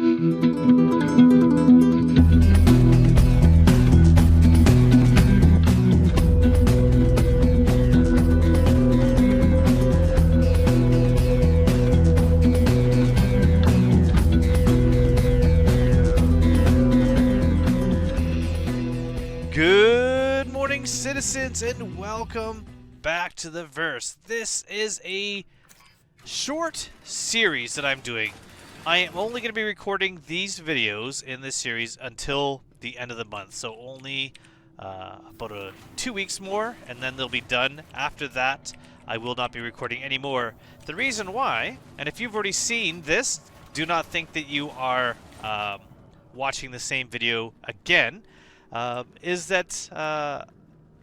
Good morning, citizens, and welcome back to the verse. This is a short series that I'm doing. I am only going to be recording these videos in this series until the end of the month, so only about 2 weeks more, and then they'll be done. After that, I will not be recording anymore. The reason why, and if you've already seen this, do not think that you are watching the same video again. Is that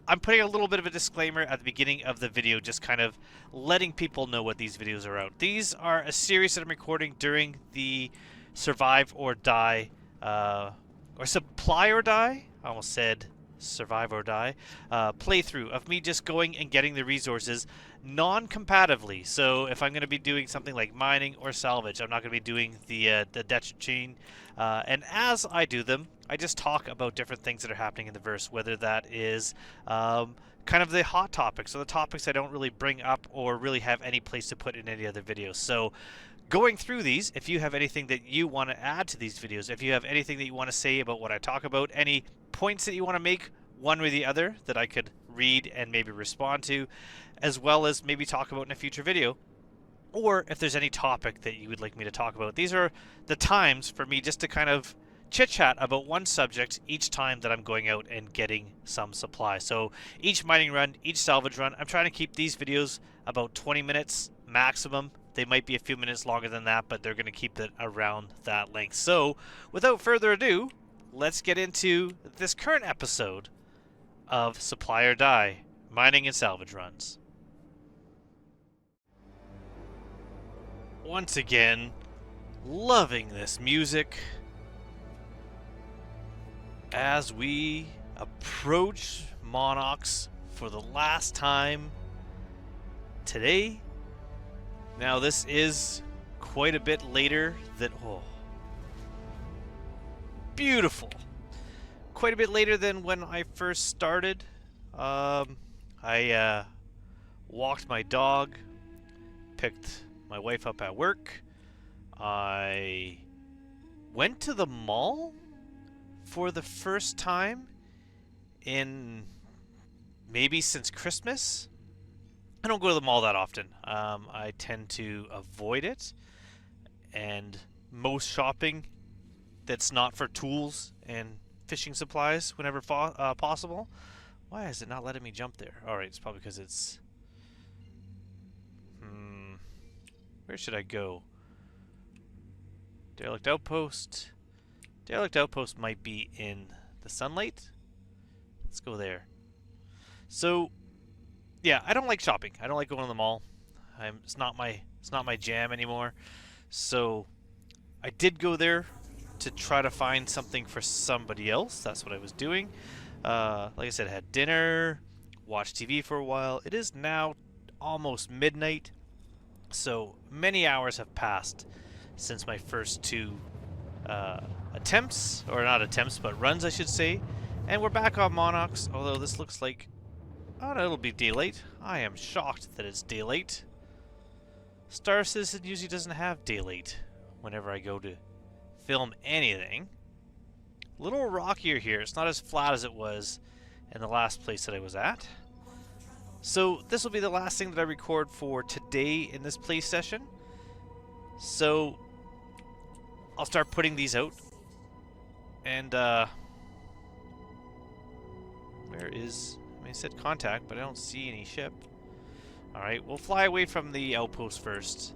I'm putting a little bit of a disclaimer at the beginning of the video, just kind of letting people know what these videos are out. These are a series that I'm recording during the Survive or Die, or Supply or Die, I almost said Survive or Die, playthrough of me just going and getting the resources non-compatitively. So if I'm going to be doing something like mining or salvage, I'm not going to be doing the debt chain. And as I do them, I just talk about different things that are happening in the verse, whether that is kind of the hot topics or the topics I don't really bring up or really have any place to put in any other videos. So going through these, if you have anything that you want to add to these videos, if you have anything that you want to say about what I talk about, any points that you want to make one or the other that I could read and maybe respond to, as well as maybe talk about in a future video, or if there's any topic that you would like me to talk about. These are the times for me just to kind of chit-chat about one subject each time that I'm going out and getting some supply. So each mining run, each salvage run, I'm trying to keep these videos about 20 minutes maximum. They might be a few minutes longer than that, but they're going to keep it around that length. So without further ado, let's get into this current episode of Supply or Die, mining and salvage runs. Once again, loving this music as we approach Monarchs for the last time today. Now this is quite a bit later than, beautiful. Quite a bit later than when I first started. I walked my dog, picked my wife up at work. I went to the mall for the first time in maybe since Christmas. I don't go to the mall that often. I tend to avoid it, and most shopping that's not for tools and fishing supplies whenever possible. Why is it not letting me jump there? Alright, it's probably because it's... Where should I go? Derelict Outpost. Derelict Outpost might be in the sunlight. Let's go there. So, yeah, I don't like shopping. I don't like going to the mall. It's not my jam anymore. So, I did go there to try to find something for somebody else. That's what I was doing. Like I said, I had dinner, watched TV for a while. It is now almost midnight. So many hours have passed since my first two attempts, or not attempts, but runs I should say. And we're back on Monarchs, although this looks like, oh no, it'll be daylight. I am shocked that it's daylight. Star Citizen usually doesn't have daylight whenever I go to film anything. A little rockier here. It's not as flat as it was in the last place that I was at. So this will be the last thing that I record for today in this play session. So I'll start putting these out. And where is, I mean, it said contact, but I don't see any ship. Alright, we'll fly away from the outpost first.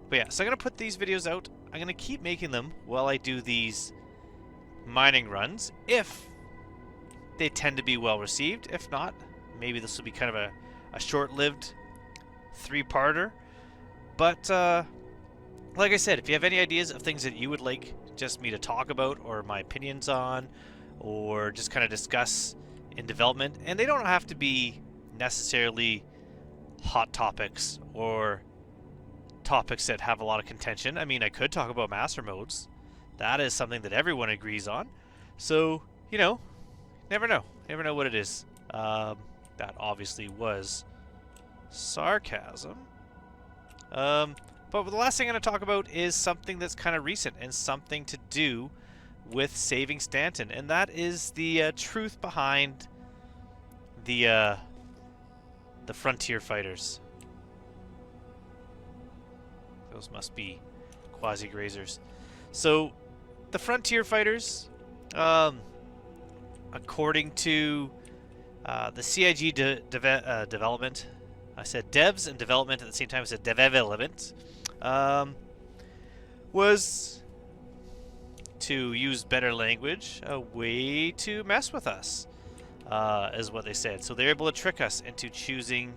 But yeah, so I'm going to put these videos out. I'm going to keep making them while I do these mining runs, if they tend to be well received. If not, maybe this will be kind of a short-lived three-parter. But like I said, if you have any ideas of things that you would like just me to talk about, or my opinions on, or just kind of discuss in development, and they don't have to be necessarily hot topics or topics that have a lot of contention. I mean, I could talk about master modes. That is something that everyone agrees on. So, you know, never know. Never know what it is. That obviously was sarcasm. But the last thing I'm going to talk about is something that's kind of recent and something to do with saving Stanton, and that is the truth behind the frontier fighters. Those must be quasi-grazers. So, the frontier fighters, according to the CIG development, I said devs and development at the same time. I said development, was, to use better language, a way to mess with us, is what they said. So they're able to trick us into choosing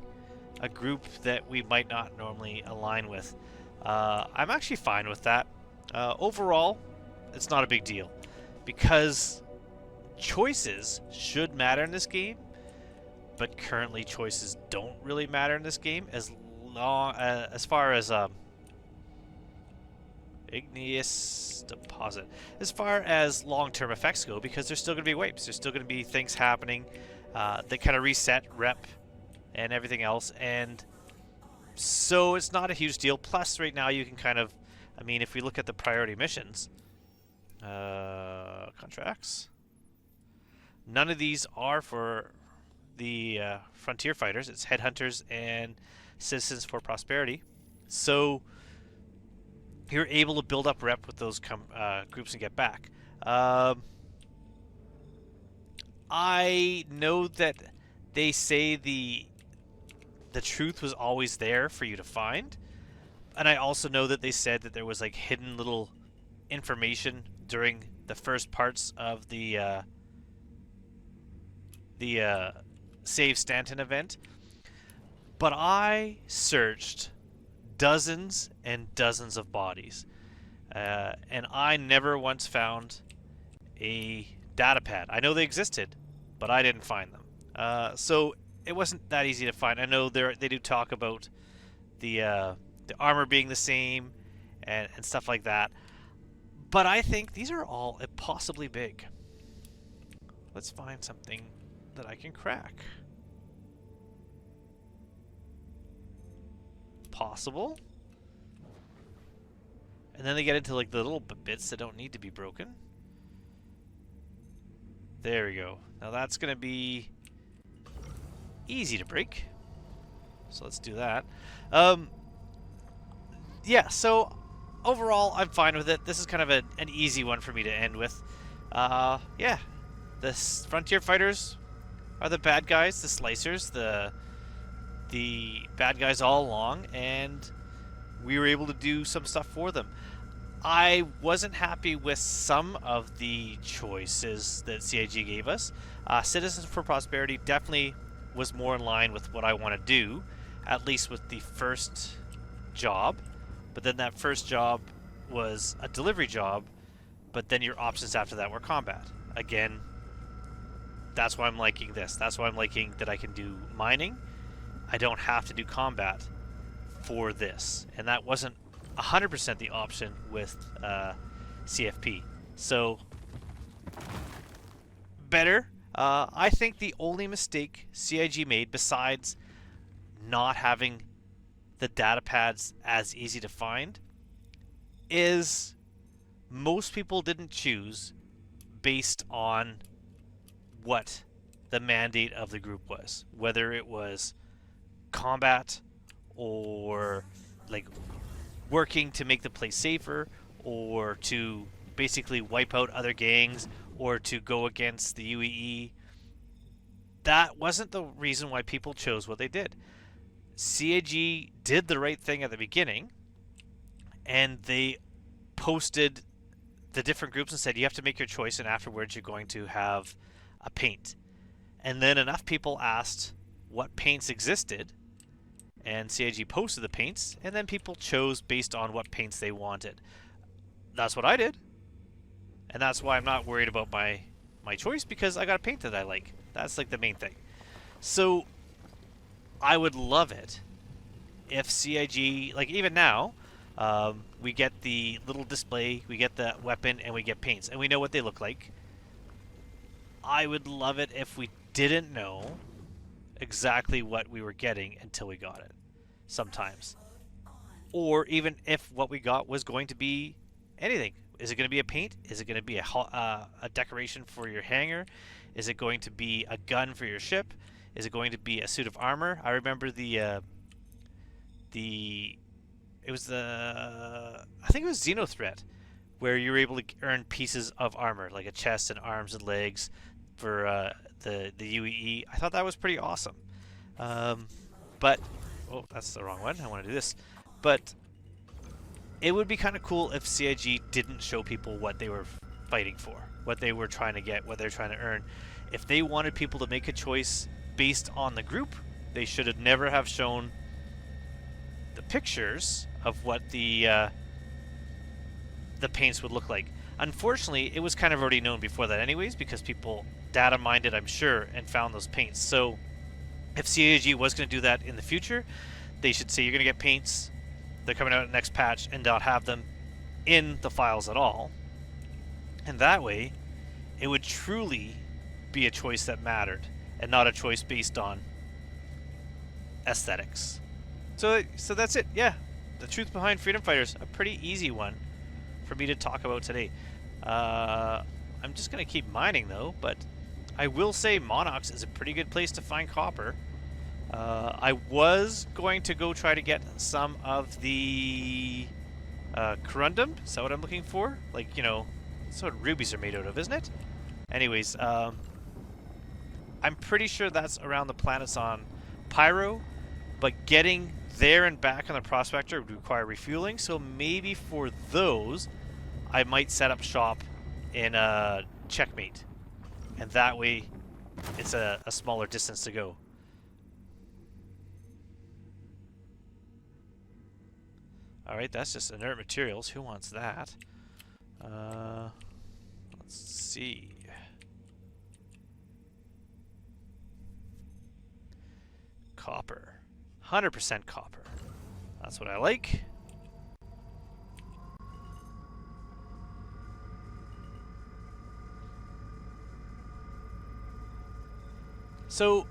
a group that we might not normally align with. I'm actually fine with that. Overall, it's not a big deal, because choices should matter in this game, but currently choices don't really matter in this game as far as igneous deposit, as far as long-term effects go, because there's still going to be wipes. There's still going to be things happening that kind of reset rep and everything else, and so it's not a huge deal. Plus, right now you can kind of, I mean, if we look at the priority missions, contracts, none of these are for the frontier fighters. It's headhunters and citizens for prosperity. So you're able to build up rep with those groups and get back. I know that they say the truth was always there for you to find, and I also know that they said that there was like hidden little information during the first parts of the Save Stanton event. But I searched dozens and dozens of bodies, and I never once found a data pad. I know they existed, but I didn't find them. So it wasn't that easy to find. I know they do talk about the armor being the same and stuff like that, but I think these are all impossibly big. Let's find something that I can crack. Possible. And then they get into like the little bits that don't need to be broken. There we go. Now that's going to be easy to break. So let's do that. Yeah, so overall I'm fine with it. This is kind of an easy one for me to end with. Yeah. The frontier fighters are the bad guys, the slicers, the bad guys all along, and we were able to do some stuff for them. I wasn't happy with some of the choices that CIG gave us. Citizens for Prosperity definitely was more in line with what I want to do, at least with the first job. But then that first job was a delivery job, but then your options after that were combat. Again, that's why I'm liking this. That's why I'm liking that I can do mining. I don't have to do combat for this. And that wasn't 100% the option with CFP. So, better. I think the only mistake CIG made, besides not having the data pads as easy to find, is most people didn't choose based on what the mandate of the group was. Whether it was combat or like working to make the place safer, or to basically wipe out other gangs, or to go against the UEE. That wasn't the reason why people chose what they did. CIG did the right thing at the beginning, and they posted the different groups and said you have to make your choice, and afterwards you're going to have a paint. And then enough people asked what paints existed, and CIG posted the paints, and then people chose based on what paints they wanted. That's what I did, and that's why I'm not worried about my choice, because I got a paint that I like. That's like the main thing. So I would love it if CIG, like even now, We get the little display, we get the weapon, and we get paints, and we know what they look like. I would love it if we didn't know exactly what we were getting until we got it, sometimes. Or even if what we got was going to be anything. Is it going to be a paint? Is it going to be a decoration for your hangar? Is it going to be a gun for your ship? Is it going to be a suit of armor? I remember I think it was Xenothreat, where you were able to earn pieces of armor, like a chest and arms and legs for the UEE. I thought that was pretty awesome. But, oh, that's the wrong one. I want to do this. But it would be kind of cool if CIG didn't show people what they were fighting for, what they were trying to get, what they're trying to earn. If they wanted people to make a choice based on the group, they should have never have shown the pictures of what the paints would look like. Unfortunately, it was kind of already known before that anyways, because people data mined it, I'm sure, and found those paints. So if CIG was going to do that in the future, they should say you're going to get paints, they're coming out in the next patch, and not have them in the files at all. And that way, it would truly be a choice that mattered, and not a choice based on aesthetics. So that's it. Yeah, the truth behind Freedom Fighters, a pretty easy one for me to talk about today. I'm just going to keep mining though, but I will say Monox is a pretty good place to find copper. I was going to go try to get some of the corundum. Is that what I'm looking for? Like, you know, that's what rubies are made out of, isn't it? Anyways, I'm pretty sure that's around the planets on Pyro, but getting there and back on the Prospector would require refueling, so maybe for those, I might set up shop in Checkmate, and that way it's a smaller distance to go. Alright, that's just inert materials. Who wants that? Let's see. Copper. 100% copper. That's what I like. So,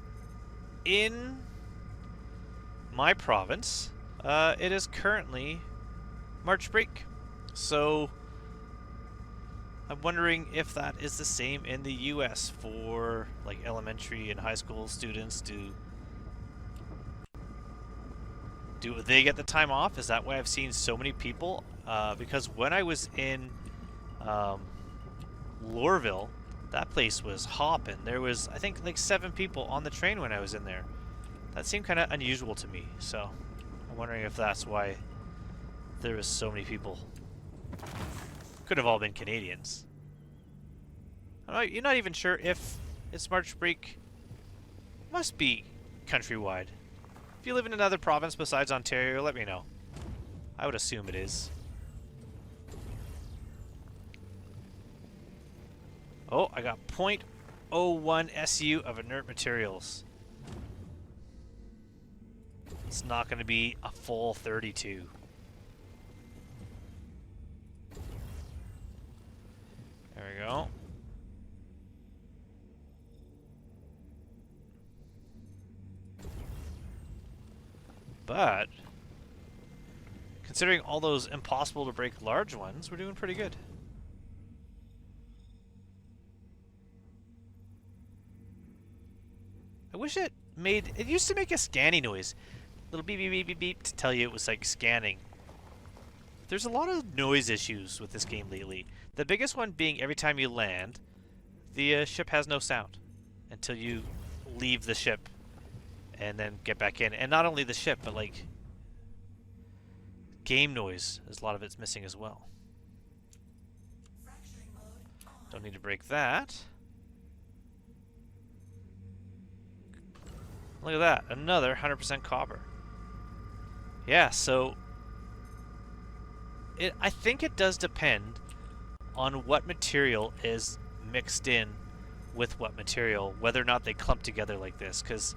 in my province, it is currently March break. So, I'm wondering if that is the same in the US for like elementary and high school students. Do they get the time off? Is that why I've seen so many people? Because when I was in Lorville, that place was hopping. There was, I think, like 7 people on the train when I was in there. That seemed kind of unusual to me. So I'm wondering if that's why there was so many people. Could have all been Canadians. You're not even sure if it's March break. Must be countrywide. If you live in another province besides Ontario, let me know. I would assume it is. Oh, I got 0.01 SU of inert materials. It's not going to be a full 32. There we go. But, considering all those impossible to break large ones, we're doing pretty good. I wish it used to make a scanning noise. Little beep beep beep beep beep to tell you it was like scanning. There's a lot of noise issues with this game lately. The biggest one being every time you land, the ship has no sound until you leave the ship and then get back in. And not only the ship, but like game noise, a lot of it's missing as well. Don't need to break that. Look at that, another 100% copper. Yeah, so I think it does depend on what material is mixed in with what material, whether or not they clump together like this, because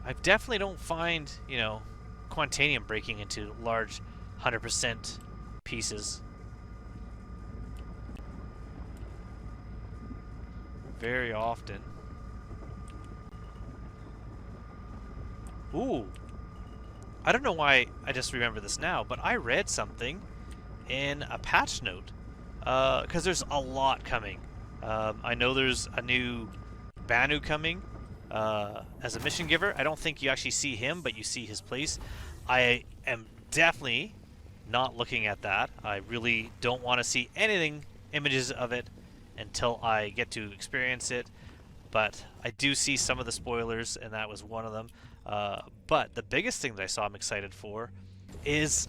I definitely don't find, you know, Quantanium breaking into large 100% pieces. Very often. Ooh. I don't know why I just remember this now, but I read something in a patch note. Because there's a lot coming. I know there's a new Banu coming as a mission giver. I don't think you actually see him, but you see his place. I am definitely not looking at that. I really don't want to see anything, images of it, until I get to experience it. But I do see some of the spoilers, and that was one of them. But the biggest thing that I saw I'm excited for is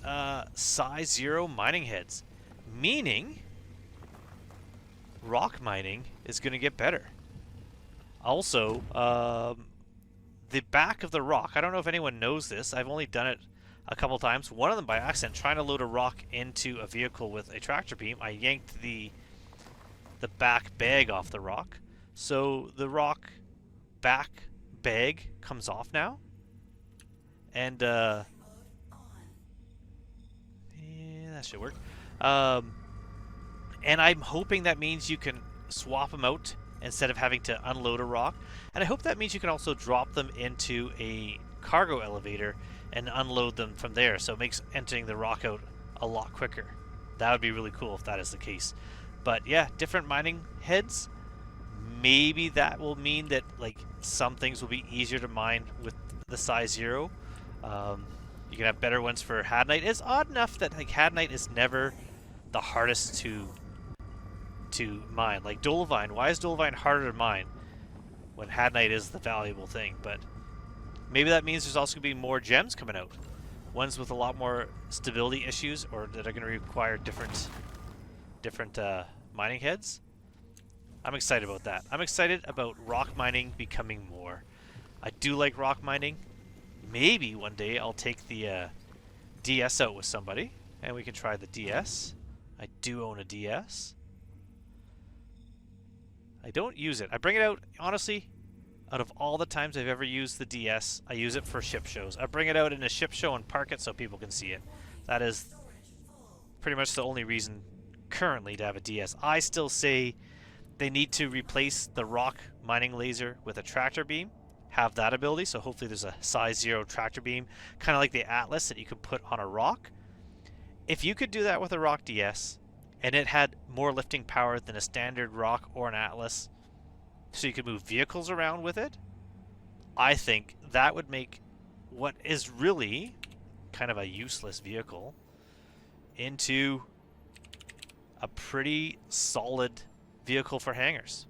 size 0 mining heads. Meaning, rock mining is going to get better. Also, the back of the rock, I don't know if anyone knows this, I've only done it a couple times. One of them by accident, trying to load a rock into a vehicle with a tractor beam. I yanked the back bag off the rock. So the rock back bag comes off now. And, yeah, that should work. And I'm hoping that means you can swap them out instead of having to unload a rock. And I hope that means you can also drop them into a cargo elevator and unload them from there. So it makes emptying the rock out a lot quicker. That would be really cool if that is the case. But yeah, different mining heads. Maybe that will mean that like some things will be easier to mine with the size 0. You can have better ones for Hadnite. It's odd enough that like Hadnite is never the hardest to mine. Like Dolivine, why is Dolivine harder to mine when Hadnite is the valuable thing? But maybe that means there's also going to be more gems coming out. Ones with a lot more stability issues or that are going to require different mining heads. I'm excited about that. I'm excited about rock mining becoming more. I do like rock mining. Maybe one day I'll take the DS out with somebody and we can try the DS. I do own a DS. I don't use it. I bring it out, honestly, out of all the times I've ever used the DS, I use it for ship shows. I bring it out in a ship show and park it so people can see it. That is pretty much the only reason currently to have a DS. I still say they need to replace the rock mining laser with a tractor beam, have that ability, so hopefully there's a size 0 tractor beam, kind of like the Atlas that you could put on a rock. If you could do that with a rock DS, and it had more lifting power than a standard rock or an Atlas, so you could move vehicles around with it, I think that would make what is really kind of a useless vehicle into a pretty solid vehicle for hangars.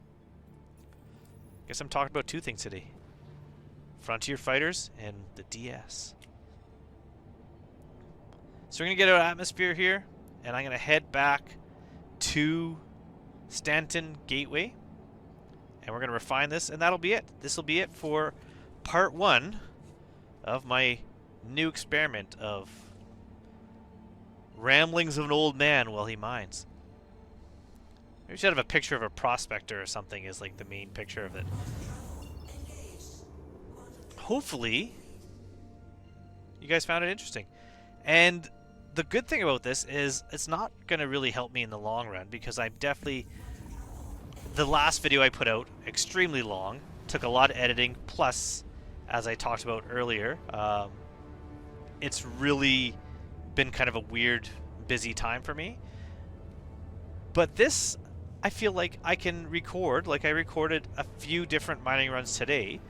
Guess I'm talking about two things today. Frontier Fighters and the DS. So we're going to get out of atmosphere here, and I'm going to head back to Stanton Gateway, and we're going to refine this, and that'll be it. This will be it for part 1 of my new experiment of ramblings of an old man while he mines. Maybe we should have a picture of a prospector or something as like the main picture of it. Hopefully you guys found it interesting. And the good thing about this is it's not going to really help me in the long run, because I'm definitely... The last video I put out, extremely long, took a lot of editing, plus, as I talked about earlier, it's really been kind of a weird, busy time for me. But this, I feel like I can record, like I recorded a few different mining runs today,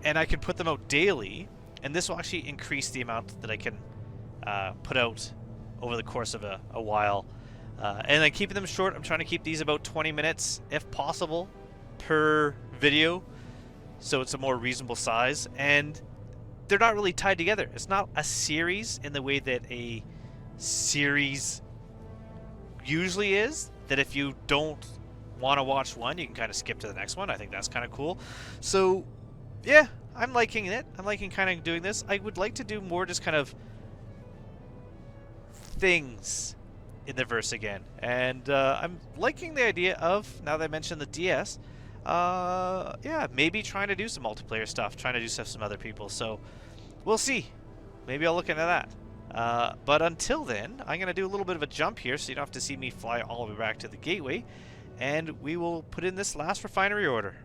and I can put them out daily, and this will actually increase the amount that I can put out over the course of a while. And I'm keeping them short. I'm trying to keep these about 20 minutes, if possible, per video, so it's a more reasonable size. And they're not really tied together. It's not a series in the way that a series usually is, that if you don't want to watch one, you can kind of skip to the next one. I think that's kind of cool. So, yeah, I'm liking it. I'm liking kind of doing this. I would like to do more just kind of things in the verse again, and I'm liking the idea of, now that I mentioned the DS, yeah, maybe trying to do some multiplayer stuff, trying to do stuff with some other people. So we'll see. Maybe I'll look into that. But until then, I'm going to do a little bit of a jump here so you don't have to see me fly all the way back to the gateway. And we will put in this last refinery order.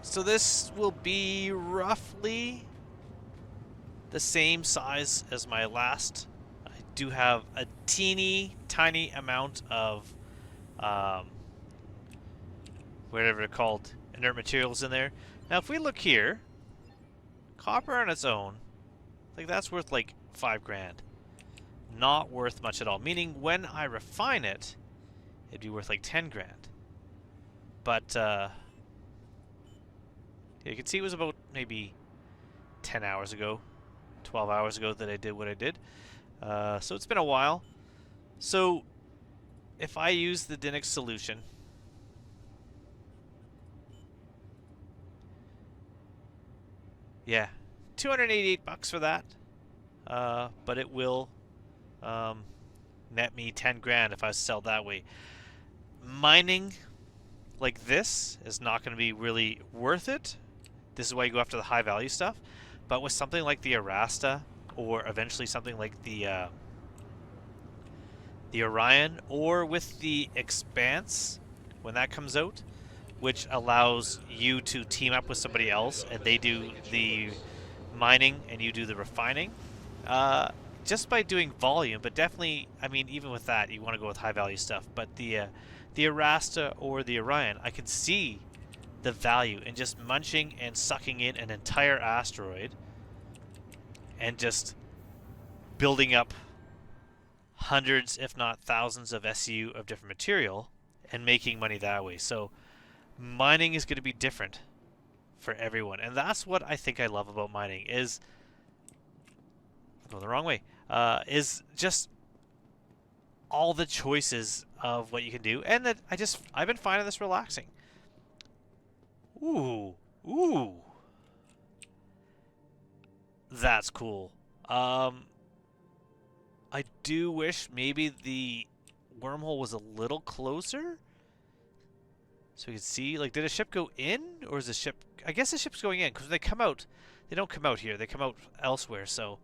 So this will be roughly the same size as my last. I do have a teeny tiny amount of whatever they're called, inert materials in there. Now if we look here, copper on its own, like that's worth like 5 grand. Not worth much at all. Meaning when I refine it, it'd be worth like 10 grand. But you can see it was about maybe 10 hours ago, 12 hours ago that I did what I did. So it's been a while. So if I use the Dinix solution, yeah, 288 bucks for that. But it will net me 10 grand if I sell that way. Mining like this is not going to be really worth it. This is why you go after the high value stuff. But with something like the Arasta, or eventually something like the Orion, or with the Expanse, when that comes out, which allows you to team up with somebody else and they do the mining and you do the refining, just by doing volume. But definitely, I mean, even with that, you want to go with high value stuff. But the Arasta or the Orion, I can see the value in just munching and sucking in an entire asteroid and just building up hundreds, if not thousands, of SU of different material and making money that way. So mining is going to be different for everyone, and that's what I think I love about mining. Is I'm going the wrong way. Is just all the choices of what you can do, and that I've been finding this relaxing. Ooh, that's cool. I do wish maybe the wormhole was a little closer, so we could see. Like, did a ship go in, or is the ship? I guess the ship's going in because when they come out, they don't come out here. They come out elsewhere. So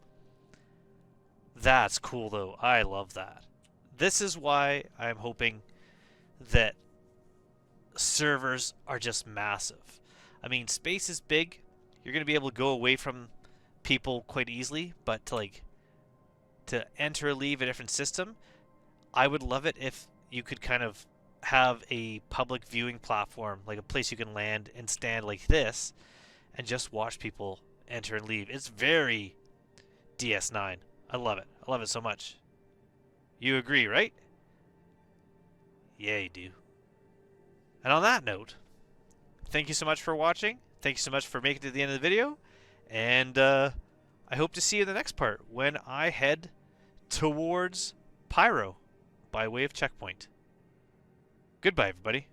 that's cool, though. I love that. This is why I'm hoping that servers are just massive. I mean, space is big. You're going to be able to go away from people quite easily, but to enter or leave a different system, I would love it if you could kind of have a public viewing platform, like a place you can land and stand like this and just watch people enter and leave. It's very DS9. I love it. I love it so much. You agree, right? Yeah, you do. And on that note, thank you so much for watching. Thank you so much for making it to the end of the video. And I hope to see you in the next part when I head towards Pyro by way of checkpoint. Goodbye, everybody.